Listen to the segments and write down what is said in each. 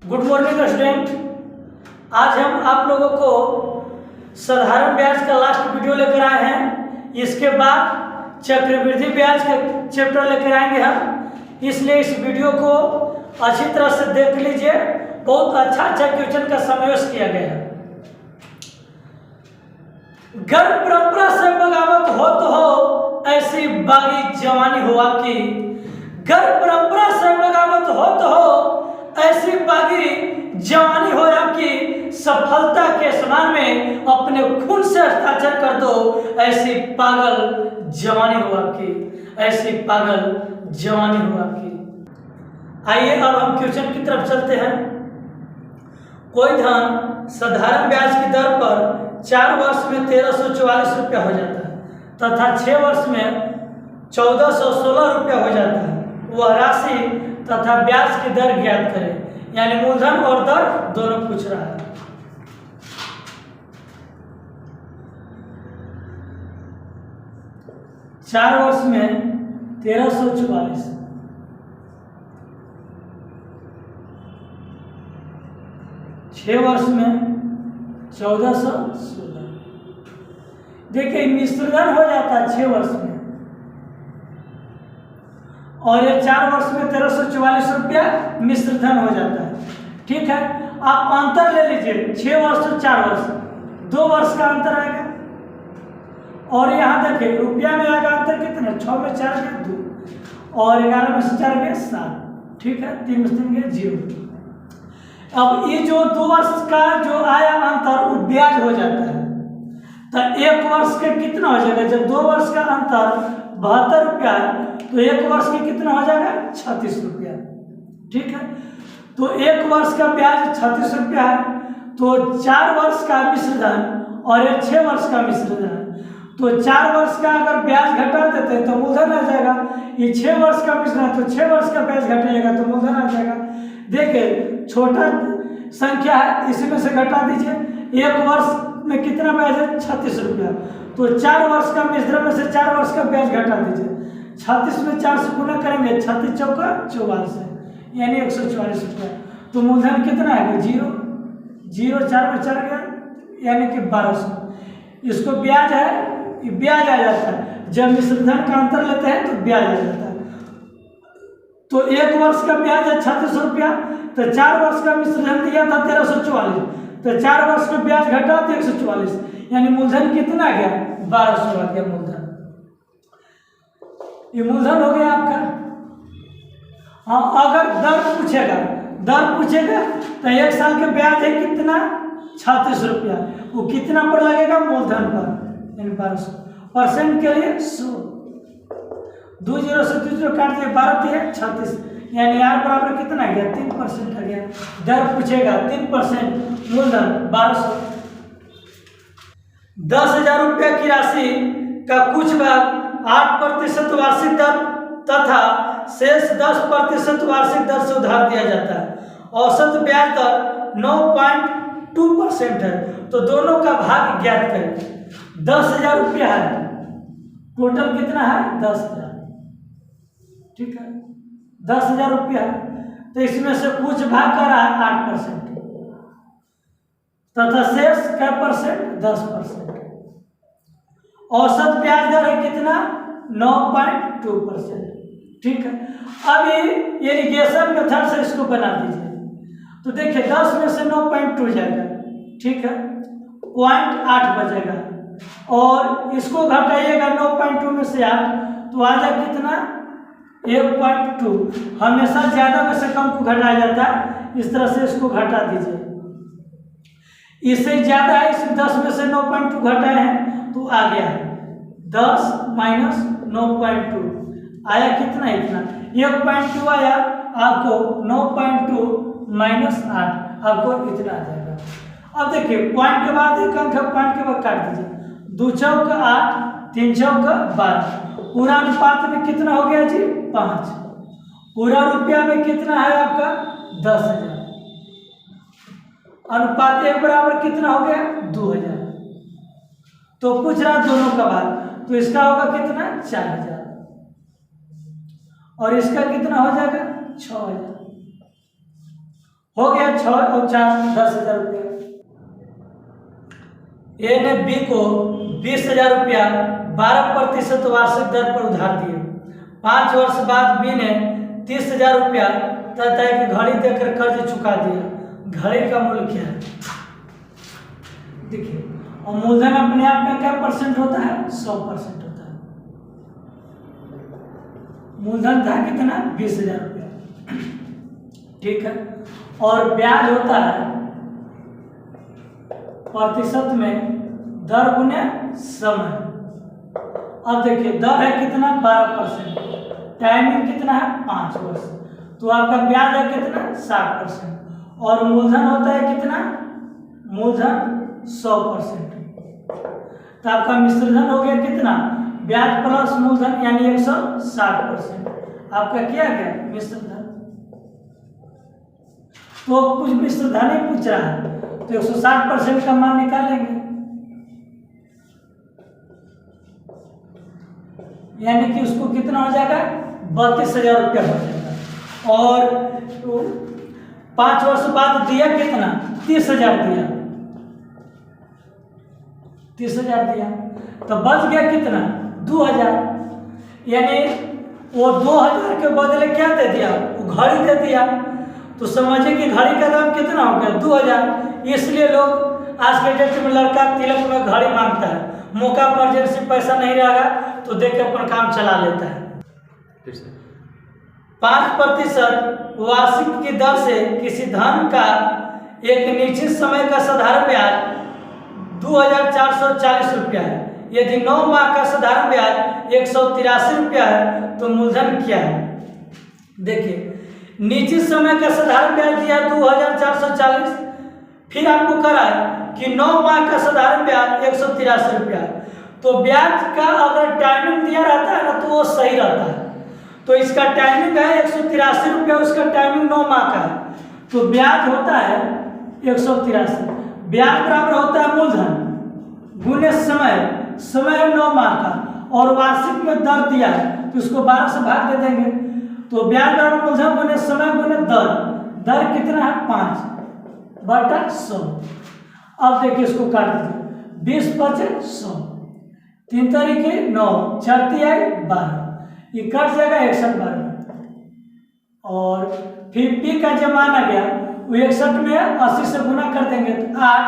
Good morning student. आज हम आप लोगों को साधारण ब्याज का लास्ट वीडियो लेकर आए हैं। इसके बाद चक्रवृद्धि ब्याज का चैप्टर लेकर आएंगे हम, इसलिए इस वीडियो को अच्छी तरह से देख लीजिए। बहुत अच्छा क्वेश्चन का समावेश किया गया है। गर्भ परंपरा से बगावत हो तो हो ऐसी बागी जवानी हुआ कि, गर्भ परंपरा से बगावत हो तो हो ऐसी बागी जवानी हो कि, सफलता के समान में अपने खून से हस्ताक्षर कर दो ऐसी पागल जवानी हुआ कि, ऐसी पागल जवानी हुआ कि। आइए अब हम क्वेश्चन की तरफ चलते हैं। कोई धन साधारण ब्याज की दर पर 4 वर्ष में 1344 रुपया हो जाता है तथा 6 वर्ष में 1416 रुपया हो जाता है। वह राशि तथा ब्याज की दर ज्ञात करें। यानी मूलधन और दर दोनों पूछ रहा है। चार वर्ष में 1344, 6 वर्ष में 1416। देखिए मिश्रधन हो जाता है 6 वर्ष में, और ये 4 वर्ष में 1344 रुपया मिश्रधन हो जाता है। ठीक है, आप अंतर ले लीजिए 6 वर्ष और 4 वर्ष, 2 वर्ष का अंतर आएगा। और यहाँ देखिए रुपया में आएगा अंतर कितना, 6 में 4 गए 2 और 11 में से 4 गए 7। ठीक है, 3 में से 3 गए 0। अब ये जो 2 वर्ष का जो आया अंतर वो ब्याज हो जाता है। तो 1 वर्ष के कितना हो जाएगा, जब 2 वर्ष का अंतर 72 रुपया है तो 1 वर्ष के कितना हो जाएगा 36 रुपया। ठीक है, तो 1 वर्ष का ब्याज 36 रुपया है, तो 4 वर्ष का मिश्रधन और 6 वर्ष का मिश्रधन। तो 4 वर्ष का अगर ब्याज घटा देते हैं तो मूलधन आ जाएगा। ये 6 वर्ष का मिश्रधन, तो 6 वर्ष का ब्याज घटेगा तो मूलधन आ जाएगा। देखिए छोटा संख्या है, इसी में से घटा दीजिए। 1 वर्ष में कितना ब्याज है 36 रुपया, तो 4 वर्ष का मिश्रधन में से 4 वर्ष का ब्याज घटा दीजिए। 36 में 4 से गुना करेंगे, 36 चौका 44 है, यानी 144 रुपया। तो मूलधन कितना है 0, 0 4 में 4 गया, यानी कि 1200। इसको ब्याज है, ब्याज आ जाता है। जब मिश्रधन का अंतर लेते हैं तो ब्याज आ जाता है। तो 1 वर्ष का ब्याज है 36 रुपया, तो 4 वर्ष का मिश्रधन दिया था 1344, तो 4 वर्ष का ब्याज घटा तो 144, यानी मूलधन कितना गया 1200 आ गया मूलधन। ये मूलधन हो गया आपका। हाँ, अगर दर पूछेगा तो 1 साल के ब्याज है कितना 36 रुपया, वो कितना पर लगेगा मूलधन पर, यानी 1200। परसेंट के लिए 100, 2 0 से 2 0 काट दिए, 12 है 36, यानी R बराबर कितना गया 3% आ गया। दर पूछेगा 3%, मूलधन 1200। 10,000 रुपया की राशि का कुछ भाग 8% वार्षिक दर तथा शेष 10% वार्षिक दर से उधार दिया जाता है। औसत ब्याज दर 9.2% है, तो दोनों का भाग ज्ञात करें। 10,000 रुपया है, टोटल कितना है 10,000। ठीक है, 10,000 रुपया है, तो इसमें से कुछ भाग कर रहा है 8% तथा शेष क्या परसेंट 10%। औसत ब्याज दर है कितना 9.2%। ठीक है, अभी इरिगेशन मेथड से इसको बना दीजिए। तो देखिए 10 में से 9.2 जाएगा, ठीक है, 0.8 बचेगा, और इसको घटाइएगा 9.2 में से 8, तो आ जाए कितना 1.2। हमेशा ज्यादा में से कम को घटाया जाता है, इस तरह से इसको घटा दीजिए। इससे ज्यादा है, इस 10 में से 9.2 घटाए हैं तो आ गया है 10 माइनस 9.2 आया कितना, इतना 1.2 आया आपको, 9.2 माइनस 8 आपको इतना आ जाएगा। अब देखिए पॉइंट के बाद एक अंक है, पॉइंट के बाद काट दीजिए। 2 चौक 8, 3 चौक 12, पूरा अनुपात में कितना हो गया जी 5। पूरा रुपया में कितना है आपका 10,000, अनुपात 1 बराबर कितना हो गया 2,000। तो पूछ रहा दोनों का भाग, तो इसका होगा कितना 4,000 और इसका कितना हो जाएगा 6,000। हो गया 6 और 4 10,000 रुपया। ए ने बी को 20,000 रुपया 12% वार्षिक दर पर उधार दिए। 5 वर्ष बाद बी ने 30,000 रुपया तय की घड़ी देकर कर्ज चुका दिया। घड़ी का मूल्य क्या है? देखिए, और मूलधन अपने आप में क्या परसेंट होता है? 100% होता है। मूलधन था कितना? 20,000 रुपया, ठीक है। और ब्याज होता है प्रतिशत में दर गुने समय। अब देखिए, दर है कितना? 12%, टाइमिंग कितना है? 5 वर्ष, तो आपका ब्याज है कितना? 60%, और मूलधन होता है कितना? मूलधन 100%, तो आपका मिश्रधन हो गया कितना? ब्याज प्लस मूलधन यानी 160%। आपका क्या गया? मिश्रधन। तो कुछ मिश्रधन ही पूछ रहा है, तो 160% का मान निकालेंगे, यानी कि उसको कितना हो जाएगा? 32,000 रुपया हो जाएगा। और 5 वर्ष बाद दिया कितना? 30,000 दिया, 30,000 दिया, तो बच गया कितना? 2,000, यानी वो 2,000 के बदले क्या दे दिया? वो घड़ी दे दिया। तो समझिए कि घड़ी का दाम कितना हो गया? 2,000। इसलिए लोग आज के डेट में लड़का तिलक में घड़ी मांगता है। मौका पर जैसे पैसा नहीं रहेगा तो देख के अपन काम चला लेता है। 5% वार्षिक की दर से किसी धन का एक निश्चित समय का साधारण ब्याज 2,440 रुपया है। यदि 9 माह का साधारण ब्याज 183 रुपया है तो मूलधन क्या है? देखिए, निश्चित समय का साधारण ब्याज दिया 2,440, फिर आपको करा है कि 9 माह का साधारण ब्याज 183 रुपया है। तो ब्याज का अगर टाइमिंग दिया रहता है ना तो वो सही रहता है। तो इसका टाइमिंग है 183 रुपया, उसका टाइमिंग 9 माह का है, तो ब्याज होता है 183। ब्याज बराबर होता है मूलधन गुने समय, समय है 9 माह का, और वार्षिक में दर दिया है तो उसको 12 से भाग दे देंगे। तो ब्याज बराबर मूलधन गुने समय गुने दर। दर कितना है? 5/100। अब देखिए, इसको काट दीजिए। 20 × 100, 3 तरीके 9, 4 तिहाई 12, ये कट जाएगा 61/12। और फिर पी का जब माना गया वो 61 में 80 से गुना कर देंगे तो 8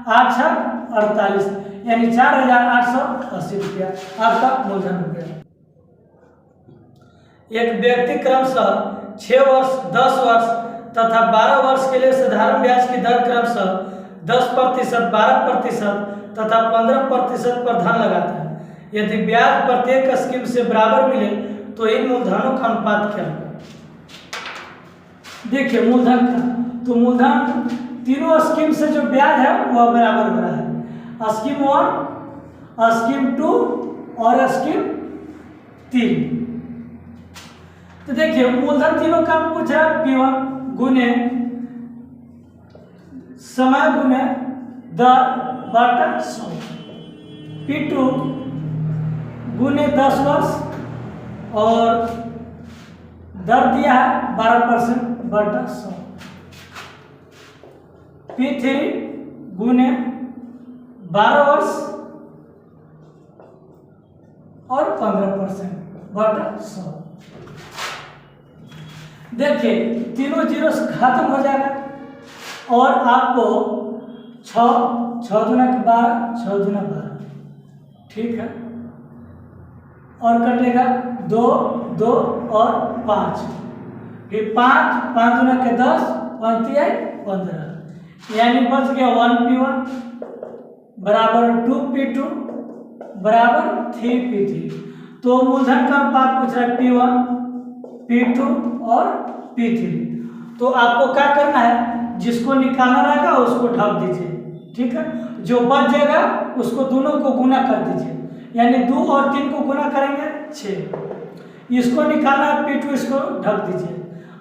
8 6 48, यानी 4,880 रुपया आपका मूलधन हो गया। एक व्यक्ति क्रमशः 6 वर्ष, 10 वर्ष तथा 12 वर्ष के लिए साधारण ब्याज की दर क्रमशः 10%, 12% तथा 15% पर धन लगाता है। यदि ब्याज प्रत्येक स्कीम से बराबर मिले तो इन मूलधनों का अनुपात क्या होगा? देखिए, मूलधन का तो मूलधन तीनों स्कीम से जो ब्याज है वह बराबर हो रहा है। स्कीम 1, स्कीम 2 और स्कीम 3। तो देखिए, मूलधन तीनों का पूछ रहा है। P1 गुने समय गुने दर 100, P2 गुने 10 वर्ष और दर दिया है 12%/100, P3 गुने 12 वर्ष और 15%/100। देखिए, तीनों जीरो से खत्म हो जाएगा और आपको 6 दूना 12, 6 दूना 12, ठीक है, और कटेगा 2 2 और 5, फिर 5 दूना 10, 5 तिहाई 15, यानी बच गया 1P1 बराबर 2P2 बराबर 3P3। तो मूलधन का अनुपात पूछ रहा है P1, P2 और P3। तो आपको क्या करना है, जिसको निकालना रहेगा उसको ढक दीजिए, ठीक है। जो बच जाएगा उसको दोनों को गुना कर दीजिए, यानी 2 और 3 को गुना करेंगे 6। इसको निकालना है P2, इसको ढक दीजिए।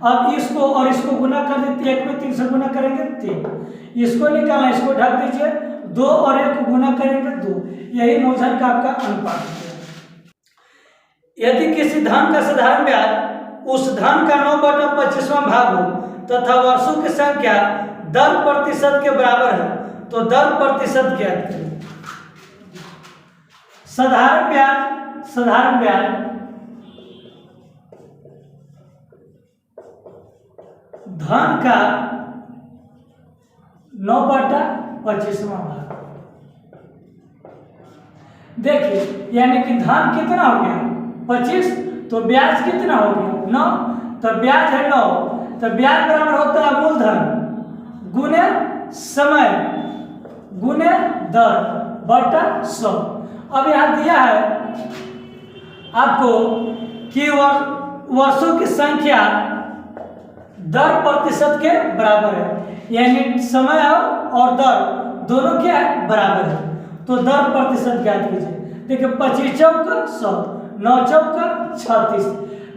अब इसको और इसको गुना कर देते, 1 में 3 से गुना करेंगे 3। इसको निकालना, इसको ढक दीजिए, 2 और 1 को गुना करेंगे 2। यही मूलधन का आपका अनुपात है। यदि किसी धन का साधारण ब्याज उस धन का 9/25वां भाग हो तथा वर्षों की संख्या 10% के बराबर है तो 10% ज्ञात करें। साधारण ब्याज धन का 9/25 भाग। देखिए यानी कि धन कितना हो गया 25, तो ब्याज कितना हो गया 9, तो ब्याज है 9, तो ब्याज बराबर होता है मूलधन गुने समय गुने दर बटा 100। अब यहाँ दिया है आपको कि वर्षों की संख्या 10% के बराबर है, यानी समय और दर दोनों क्या है बराबर है, तो 10% ज्ञात कीजिए। देखिए 25 चौका 100, 9 चौका 36।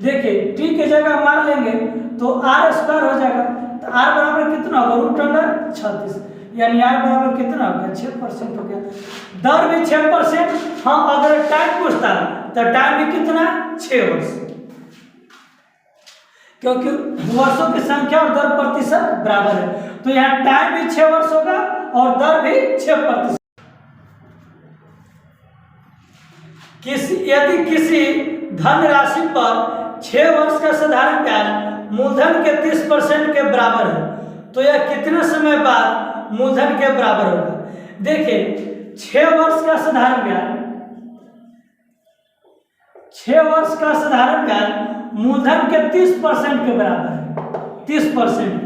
देखिए टी की जगह मार लेंगे तो आर स्क्वायर हो जाएगा, तो आर बराबर कितना होगा √36, यानी आर बराबर कितना हो गया 6% हो गया। दर भी 6%। हाँ अगर टाइम पूछता तो टाइम भी कितना 6 वर्ष, क्योंकि वर्षों की संख्या और 10% बराबर है, तो यहाँ टाइम भी 6 वर्ष होगा और दर भी 6%। यदि किसी धनराशि पर 6 वर्ष का साधारण ब्याज मूलधन के 30% के बराबर है तो यह कितने समय बाद मूलधन के बराबर होगा। देखिए 6 वर्ष का साधारण ब्याज, 6 वर्ष का साधारण ब्याज मूलधन के 30% के बराबर है, 30% के,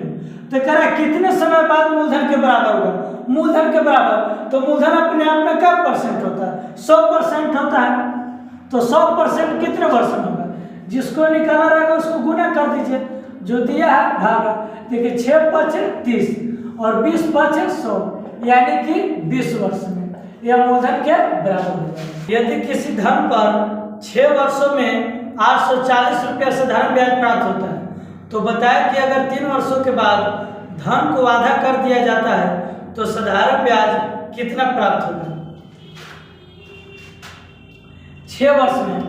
तो कह रहा है कितने समय बाद मूलधन के बराबर होगा। मूलधन के बराबर तो मूलधन अपने आप में क्या परसेंट होता है 100% होता है, तो 100% कितने वर्ष में होगा, जिसको निकाला रहेगा उसको गुना कर दीजिए, जो दिया है भागा। देखिए 6 × 5 = 30 और 20 × 5 = 100, यानी कि 20 वर्ष में यह मूलधन के बराबर होगा। यदि किसी धन पर 6 वर्षों में 840 रुपया साधारण ब्याज प्राप्त होता है तो बताया कि अगर 3 वर्षों के बाद धन को आधा कर दिया जाता है तो साधारण ब्याज कितना प्राप्त होगा। 6 वर्ष में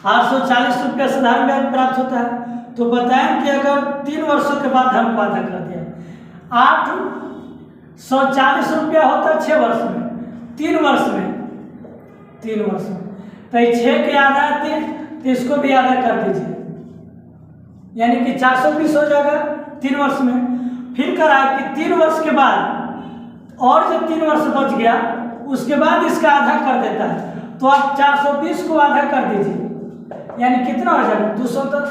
840 रुपया साधारण ब्याज प्राप्त होता है, तो बताएं कि अगर 3 वर्षों के बाद धन को आधा कर दिया 840 रुपया होता है 6 वर्ष में, 3 वर्ष में तो 6 के आधा 3, तो इसको भी आधा कर दीजिए, यानी कि 420 हो जाएगा 3 वर्ष में। फिर करा कि 3 वर्ष के बाद और जो 3 वर्ष बच गया उसके बाद इसका आधा कर देता है, तो आप 420 को आधा कर दीजिए, यानी कितना हो जाएगा 210।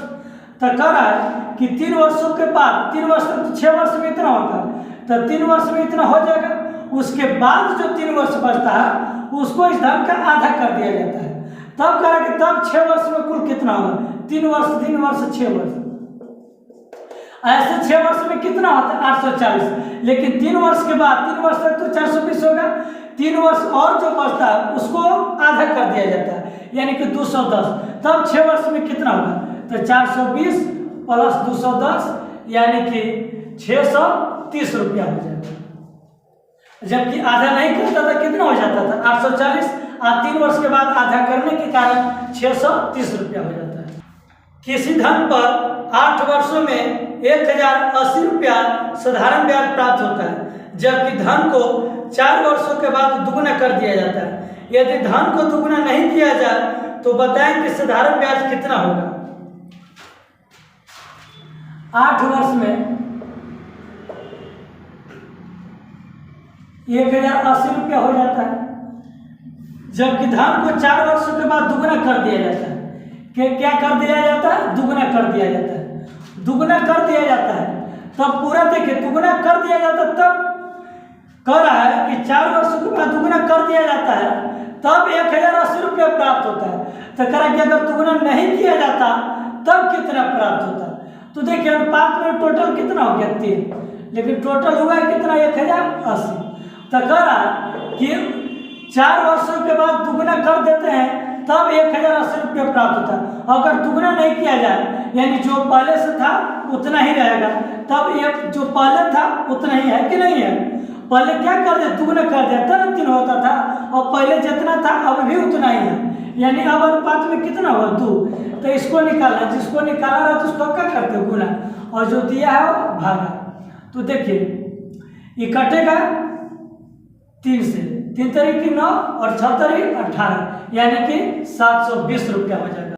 तो कह रहा है कि 3 वर्षों के बाद 3 वर्ष तक तो 6 वर्ष में इतना होता है, तो 3 वर्ष में इतना हो जाएगा, उसके बाद जो 3 वर्ष बचता है उसको इस धन का आधा कर दिया जाता है। तब कह रहा है कि तब 6 वर्ष में कुल कितना होगा 3 वर्ष 6 वर्ष। ऐसे 6 वर्ष में कितना होता है 840, लेकिन 3 वर्ष के बाद 3 वर्ष तक तो 420 होगा, 3 वर्ष और जो बचता है उसको आधा कर दिया जाता है, यानी कि 210। तब 6 वर्ष में कितना होगा, तो 420 + 210 यानी कि 630 रुपया हो जाएगा। जबकि आधा नहीं करता था कितना हो जाता था 840, और 3 वर्ष के बाद आधा करने के कारण 630 रुपया हो जाता है। किसी धन पर 8 वर्षों में 1080 रुपया साधारण ब्याज प्राप्त होता है, जबकि धन को 4 वर्षों के बाद दुगुना कर दिया जाता है। यदि धन को दुगुना नहीं किया जाए तो बताएं कि साधारण ब्याज कितना होगा। 8 वर्ष में 1080 रुपया हो जाता है, जबकि धन को 4 वर्षों के बाद दुगुना कर दिया जाता है। क्या कर दिया जाता है, दुगुना कर दिया जाता है। दुगुना कर दिया जाता है तब पूरा देखिए दुगुना कर दिया जाता है, तब कह रहा है कि 4 वर्षों के बाद दुगुना कर दिया जाता है तब 1080 रुपया प्राप्त होता है। तो कह रहा है कि अगर दुगुना नहीं किया जाता तब कितना प्राप्त होता। तो देखिए अनुपात में टोटल कितना हो गया 3, लेकिन टोटल हुआ है कितना 1080। तो कह रहा है कि 4 वर्षों के बाद दुगुना कर देते हैं तब 1080 रुपया प्राप्त होता है। अगर दुगुना नहीं किया जाए यानी जो पहले से था उतना ही रहेगा, तब ये जो पहले था उतना ही है कि नहीं है। पहले क्या कर दिया दुगुना कर दिया तब 3 होता था, और पहले जितना था अब भी उतना ही है, यानी अब अनुपात में कितना हुआ 2। तो इसको निकालना, जिसको निकाला रहा तो उसको क्या करते हो गुना, और जो दिया है वो भागा। तो देखिए ये कटेगा 3 से, 3 तरीके 9 और 6 तरीके 18, यानी कि 720 रुपया हो जाएगा।